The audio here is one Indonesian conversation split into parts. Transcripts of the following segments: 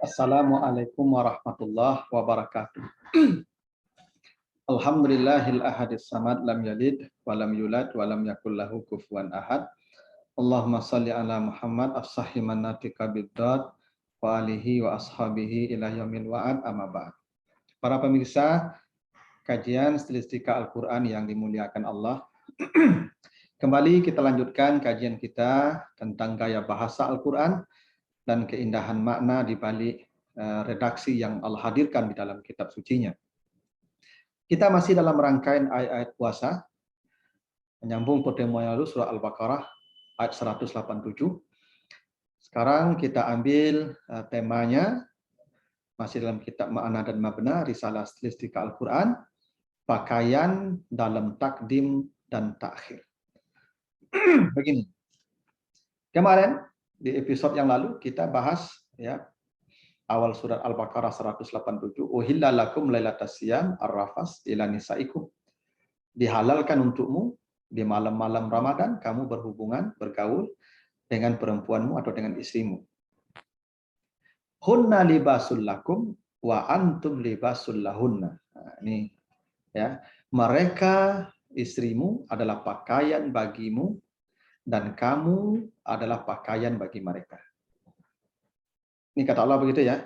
Assalamualaikum warahmatullahi wabarakatuh. Alhamdulillahil ahadis samad lam yalid walam yulad walam yakul lahu kufuwan ahad. Allahumma salli ala Muhammad as-sahiman natika biddad wa alihi wa ashabihi ila yaumil wa'ad amma ba'd. Para pemirsa kajian stilistika Al-Qur'an yang dimuliakan Allah. Kembali kita lanjutkan kajian kita tentang gaya bahasa Al-Qur'an dan keindahan makna di balik redaksi yang Allah hadirkan di dalam kitab sucinya. Kita masih dalam rangkaian ayat-ayat puasa, menyambung pertemuan yang lalu surah Al-Baqarah ayat 187. Sekarang kita ambil temanya, masih dalam kitab Ma'na dan Mabna, Risalah Stilistika Al-Quran, pakaian dalam takdim dan takhir. Begini, kemarin di episode yang lalu kita bahas ya awal surat Al-Baqarah 187, uhilla lakum lailatas siyam ar-rafas ila nisaikum. Dihalalkan untukmu di malam-malam Ramadan kamu berhubungan, bergaul dengan perempuanmu atau dengan istrimu. Hunna libasul lakum wa antum libasul lahunna. Nah, ini ya, mereka istrimu adalah pakaian bagimu dan kamu adalah pakaian bagi mereka. Ini kata Allah begitu ya.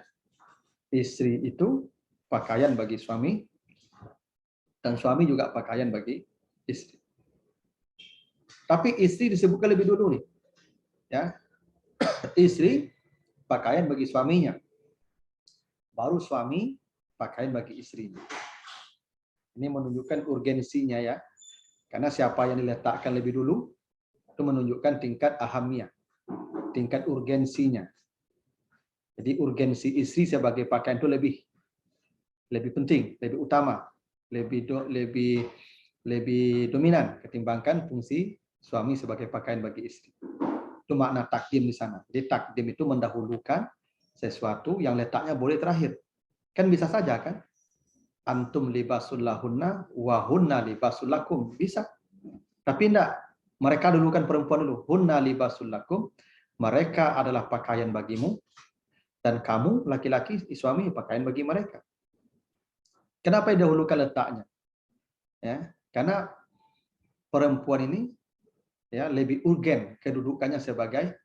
Istri itu pakaian bagi suami dan suami juga pakaian bagi istri. Tapi istri disebutkan lebih dulu nih. Ya. Istri pakaian bagi suaminya. Baru suami pakaian bagi istrinya. Ini menunjukkan urgensinya ya. Karena siapa yang diletakkan lebih dulu itu menunjukkan tingkat ahamiyah, tingkat urgensinya. Jadi urgensi istri sebagai pakaian itu lebih penting, lebih utama, lebih dominan ketimbangkan fungsi suami sebagai pakaian bagi istri. Itu makna takdim di sana. Jadi takdim itu mendahulukan sesuatu yang letaknya boleh terakhir. Kan bisa saja kan? Antum libasul lahunna wa hunna libasul lakum. Bisa. Tapi enggak. Mereka dulukan perempuan dulu. Hunna libasul lakum. Mereka adalah pakaian bagimu. Dan kamu, laki-laki, suami, pakaian bagi mereka. Kenapa didahulukan letaknya? Ya, karena perempuan ini ya lebih urgen kedudukannya sebagai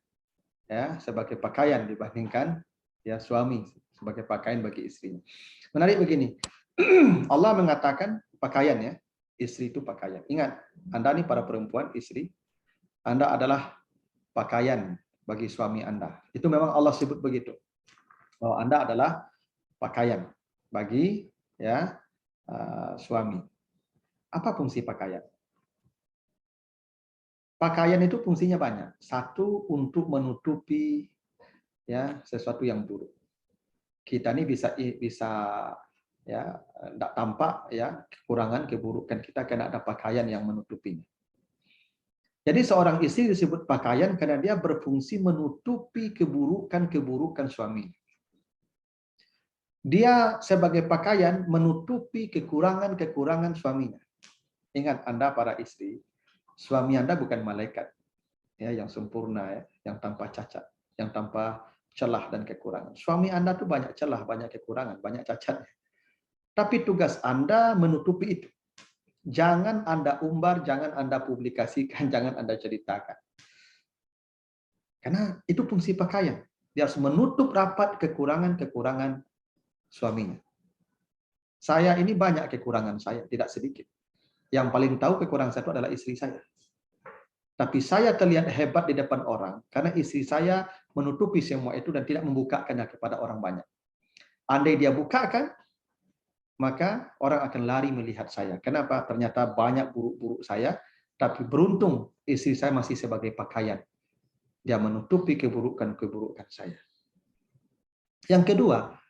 pakaian dibandingkan ya suami sebagai pakaian bagi istrinya. Menarik begini. Allah mengatakan pakaian ya, istri itu pakaian. Ingat, Anda nih para perempuan, istri, Anda adalah pakaian bagi suami Anda. Itu memang Allah sebut begitu. Bahwa Anda adalah pakaian bagi ya suami. Apa fungsi pakaian? Pakaian itu fungsinya banyak. Satu, untuk menutupi ya sesuatu yang buruk. Kita ini bisa ya tidak tampak ya kekurangan keburukan kita karena ada pakaian yang menutupinya. Jadi seorang istri disebut pakaian karena dia berfungsi menutupi keburukan suami. Dia sebagai pakaian menutupi kekurangan suaminya. Ingat Anda para istri, suami Anda bukan malaikat ya yang sempurna ya, yang tanpa cacat, yang tanpa celah dan kekurangan. Suami Anda tuh banyak celah, banyak kekurangan, banyak cacat. Tapi tugas Anda menutupi itu. Jangan Anda umbar, jangan Anda publikasikan, jangan Anda ceritakan. Karena itu fungsi pakaian. Dia harus menutup rapat kekurangan suaminya. Saya ini banyak kekurangan saya, tidak sedikit. Yang paling tahu kekurangan saya itu adalah istri saya. Tapi saya terlihat hebat di depan orang karena istri saya menutupi semua itu dan tidak membukakannya kepada orang banyak. Andai dia bukakan, maka orang akan lari melihat saya. Kenapa? Ternyata banyak buruk-buruk saya, tapi beruntung istri saya masih sebagai pakaian. Dia menutupi keburukan saya. Yang kedua,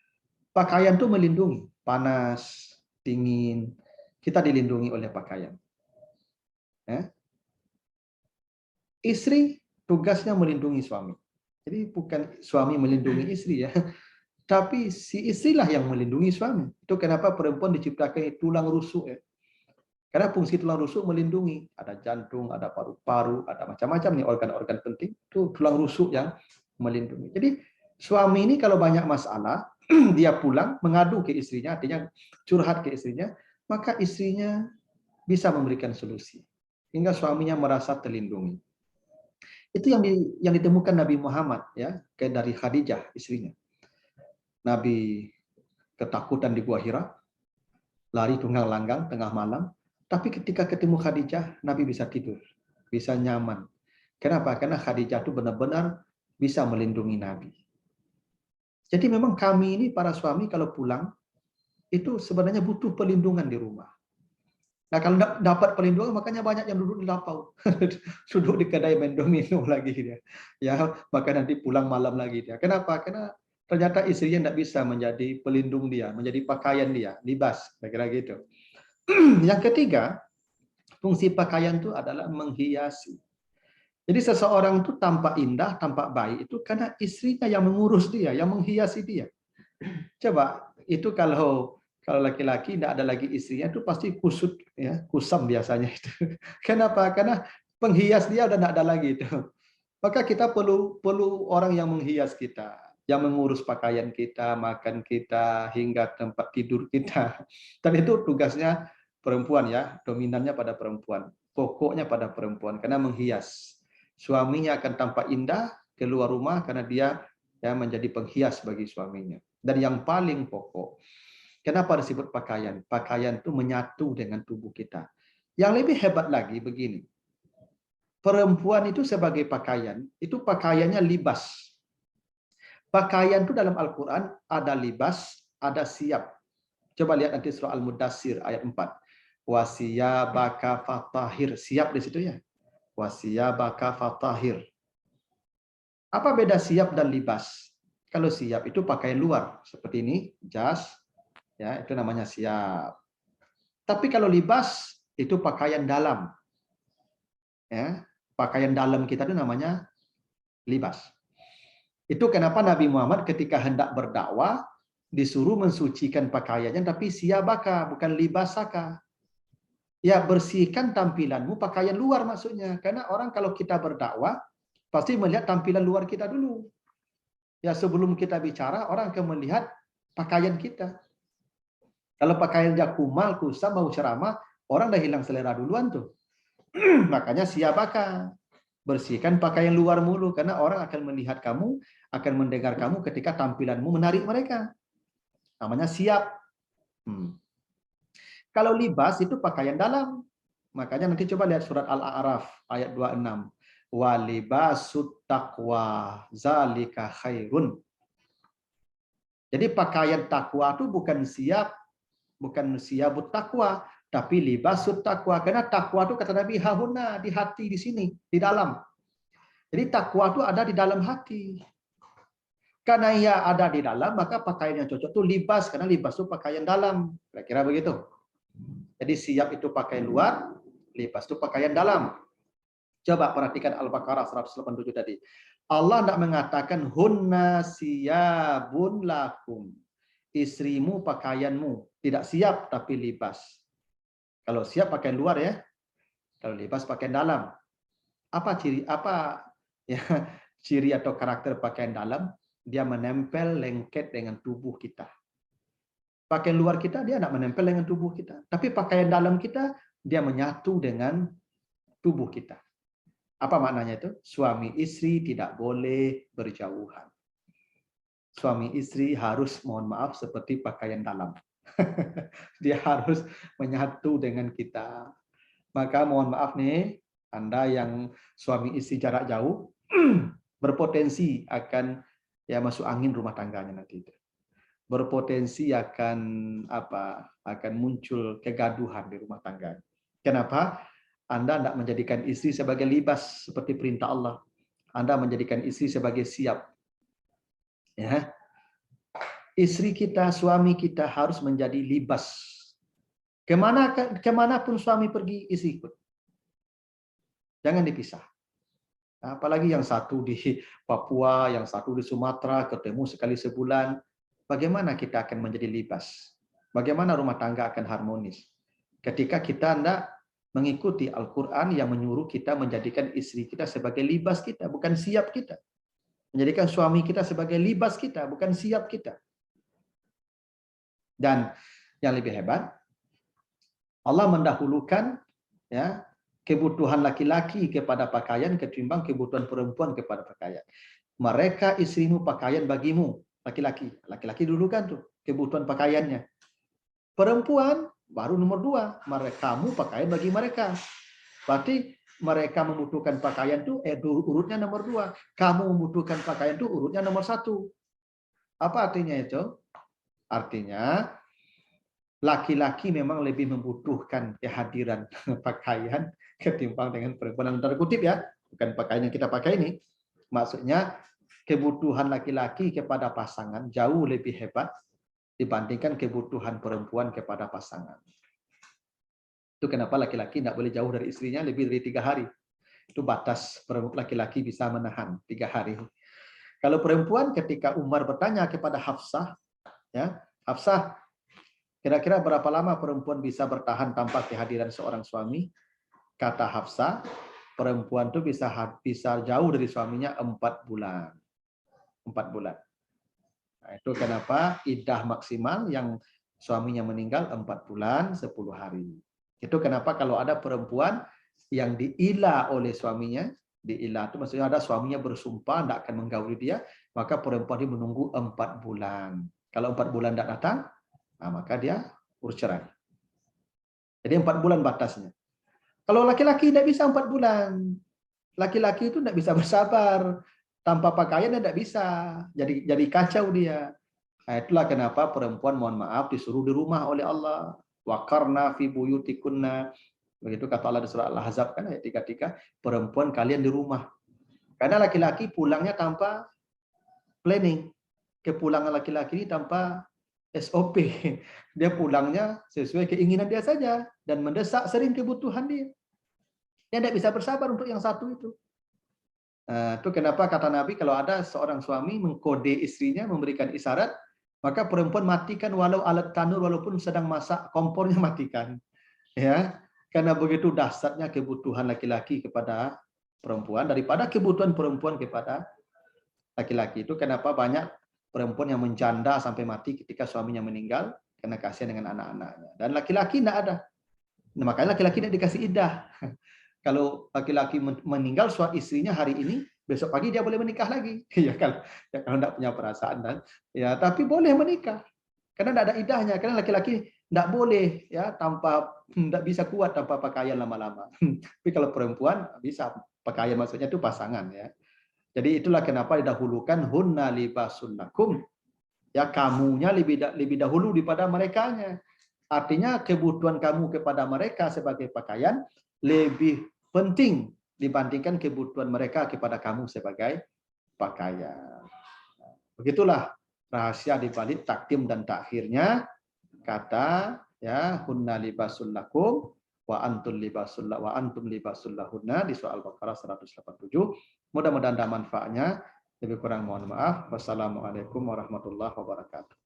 pakaian itu melindungi. Panas, dingin, kita dilindungi oleh pakaian. Ya. Istri tugasnya melindungi suami. Jadi bukan suami melindungi istri ya. Tapi si istrilah yang melindungi suami. Itu kenapa perempuan diciptakan tulang rusuk ya. Karena fungsi tulang rusuk melindungi. Ada jantung, ada paru-paru, ada macam-macam nih organ-organ penting. Itu tulang rusuk yang melindungi. Jadi Suami ini kalau banyak masalah, dia pulang mengadu ke istrinya, artinya curhat ke istrinya, maka istrinya bisa memberikan solusi. Hingga suaminya merasa terlindungi. Itu yang ditemukan Nabi Muhammad ya, kayak dari Khadijah istrinya. Nabi ketakutan di Gua Hira, lari tunggang-langgang tengah malam, tapi ketika ketemu Khadijah, Nabi bisa tidur, bisa nyaman. Kenapa? Karena Khadijah itu benar-benar bisa melindungi Nabi. Jadi memang kami ini para suami kalau pulang itu sebenarnya butuh perlindungan di rumah. Nah kalau dapat perlindungan makanya banyak yang duduk di lapau, duduk di kedai main domino lagi dia. Ya maka nanti pulang malam lagi dia. Kenapa? Karena ternyata istrinya tidak bisa menjadi pelindung dia, menjadi pakaian dia, libas, kira-kira gitu. Yang ketiga, fungsi pakaian itu adalah menghiasi. Jadi seseorang itu tampak indah, tampak baik itu karena istrinya yang mengurus dia, yang menghiasi dia. Coba itu kalau laki-laki tidak ada lagi istrinya itu pasti kusut ya, kusam biasanya itu. Kenapa? Karena penghias dia udah tidak ada lagi itu. Maka kita perlu orang yang menghias kita, yang mengurus pakaian kita, makan kita, hingga tempat tidur kita. Dan itu tugasnya perempuan ya, dominannya pada perempuan, pokoknya pada perempuan karena menghias. Suaminya akan tampak indah keluar rumah karena dia ya menjadi penghias bagi suaminya. Dan yang paling pokok, kenapa disebut pakaian? Pakaian itu menyatu dengan tubuh kita. Yang lebih hebat lagi begini, perempuan itu sebagai pakaian, itu pakaiannya libas. Pakaian itu dalam Al-Quran ada libas, ada siap. Coba lihat nanti surah Al-Mudassir ayat 4. Wasiyabaka fatahir. Siap di situ ya. Wasiyabaka fatahir. Apa beda siap dan libas? Kalau siap itu pakaian luar seperti ini, jas, ya itu namanya siap. Tapi kalau libas itu pakaian dalam, ya pakaian dalam kita itu namanya libas. Itu kenapa Nabi Muhammad ketika hendak berdakwah disuruh mensucikan pakaiannya, tapi siabaka bukan libasaka. Ya bersihkan tampilanmu, pakaian luar maksudnya. Karena orang kalau kita berdakwah pasti melihat tampilan luar kita dulu. Ya sebelum kita bicara, orang akan melihat pakaian kita. Kalau pakaiannya kumal, kusam, mau ceramah, orang dah hilang selera duluan tuh. Makanya siapakah? Bersihkan pakaian luar mulu, karena orang akan melihat kamu, akan mendengar kamu ketika tampilanmu menarik mereka. Namanya siap. Kalau libas itu pakaian dalam. Makanya nanti coba lihat surat Al-A'raf ayat 26. Walibasut taqwa zalika khairun. Jadi pakaian takwa itu bukan siabut takwa, tapi libasut takwa. Karena takwa itu kata Nabi hahuna, di hati, di sini, di dalam. Jadi takwa itu ada di dalam hati. Karena ia ada di dalam, maka pakaian yang cocok itu libas. Karena libas itu pakaian dalam. Kira-kira begitu. Jadi siap itu pakaian luar, libas itu pakaian dalam. Coba perhatikan Al-Baqarah 187 tadi. Allah tidak mengatakan hunna siyabun lakum. Istrimu pakaianmu. Tidak siap tapi libas. Kalau siap pakaian luar ya. Kalau libas pakaian dalam. Apa ya ciri atau karakter pakaian dalam? Dia menempel lengket dengan tubuh kita. Pakaian luar kita dia tidak menempel dengan tubuh kita. Tapi pakaian dalam kita dia menyatu dengan tubuh kita. Apa maknanya itu? Suami istri tidak boleh berjauhan. Suami istri harus, mohon maaf, seperti pakaian dalam. Dia harus menyatu dengan kita. Maka mohon maaf nih, Anda yang suami istri jarak jauh, berpotensi akan ya masuk angin rumah tangganya nanti itu. Berpotensi akan muncul kegaduhan di rumah tangga. Kenapa? Anda tidak menjadikan istri sebagai libas seperti perintah Allah. Anda menjadikan istri sebagai siap. Ya. Istri kita, suami kita harus menjadi libas. Kemanapun suami pergi, istri ikut. Jangan dipisah. Apalagi yang satu di Papua, yang satu di Sumatera, ketemu sekali sebulan. Bagaimana kita akan menjadi libas? Bagaimana rumah tangga akan harmonis? Ketika kita tidak mengikuti Al-Quran yang menyuruh kita menjadikan istri kita sebagai libas kita, bukan siap kita. Menjadikan suami kita sebagai libas kita, bukan siap kita. Dan yang lebih hebat, Allah mendahulukan ya kebutuhan laki-laki kepada pakaian ketimbang kebutuhan perempuan kepada pakaian. Mereka istrimu pakaian bagimu, laki-laki. Laki-laki dulu kan tuh kebutuhan pakaiannya. Perempuan baru nomor 2, kamu pakaian bagi mereka. Berarti mereka membutuhkan pakaian tuh urutnya nomor 2. Kamu membutuhkan pakaian tuh urutnya nomor 1. Apa artinya itu? Artinya laki-laki memang lebih membutuhkan kehadiran pakaian ketimbang dengan perempuan. Dalam tanda kutip ya, bukan pakaian yang kita pakai ini. Maksudnya kebutuhan laki-laki kepada pasangan jauh lebih hebat dibandingkan kebutuhan perempuan kepada pasangan. Itu kenapa laki-laki tidak boleh jauh dari istrinya lebih dari 3 hari. Itu batas laki-laki bisa menahan 3 hari. Kalau perempuan, ketika Umar bertanya kepada Hafsah, ya Hafsah, kira-kira berapa lama perempuan bisa bertahan tanpa kehadiran seorang suami? Kata Hafsah, perempuan itu bisa jauh dari suaminya 4 bulan. 4 bulan. Nah, itu kenapa iddah maksimal yang suaminya meninggal 4 bulan 10 hari. Itu kenapa kalau ada perempuan yang diilah oleh suaminya, diilah itu maksudnya ada suaminya bersumpah tidak akan menggauli dia, maka perempuan ini menunggu 4 bulan. Kalau 4 bulan tidak datang, nah maka dia urus cerai. Jadi 4 bulan batasnya. Kalau laki-laki tidak bisa 4 bulan. Laki-laki itu tidak bisa bersabar. Tanpa pakaian dia tidak bisa. Jadi kacau dia. Nah, itulah kenapa perempuan, mohon maaf, disuruh di rumah oleh Allah. Waqarna fi buyutikunna. Begitu kata Allah di surah Al-Ahzab kan ayat 33, perempuan kalian di rumah. Karena laki-laki pulangnya tanpa planning. Kepulangan laki-laki ini tanpa SOP. Dia pulangnya sesuai keinginan dia saja dan mendesak sering kebutuhan dia. Dia tidak bisa bersabar untuk yang satu itu. Nah, itu kenapa kata Nabi kalau ada seorang suami mengkode istrinya, memberikan isyarat, maka perempuan matikan walau alat tanur, walaupun sedang masak kompornya matikan. Ya, karena begitu dahsyatnya kebutuhan laki-laki kepada perempuan daripada kebutuhan perempuan kepada laki-laki. Itu kenapa banyak perempuan yang menjanda sampai mati ketika suaminya meninggal karena kasihan dengan anak-anaknya. Dan laki-laki tidak ada. Nah, makanya laki-laki tidak dikasih iddah. Kalau laki-laki meninggal suami istrinya hari ini, besok pagi dia boleh menikah lagi. Ya kan? Ya, kalau tidak punya perasaan dan ya, tapi boleh menikah. Karena tidak ada idahnya. Karena laki-laki tidak boleh ya tidak bisa kuat tanpa pakaian lama-lama. Tapi kalau perempuan bisa, pakaian maksudnya itu pasangan ya. Jadi itulah kenapa didahulukan hunna libasul lakum. Ya, kamunya lebih dahulu daripada merekanya. Artinya kebutuhan kamu kepada mereka sebagai pakaian lebih penting dibandingkan kebutuhan mereka kepada kamu sebagai pakaian. Begitulah rahasia di balik takdim dan takhirnya kata ya hunna libasul lakum wa antum libasul lahunna di soal Al-Baqarah 187. Mudah-mudahan ada manfaatnya. Lebih kurang mohon maaf. Wassalamualaikum warahmatullahi wabarakatuh.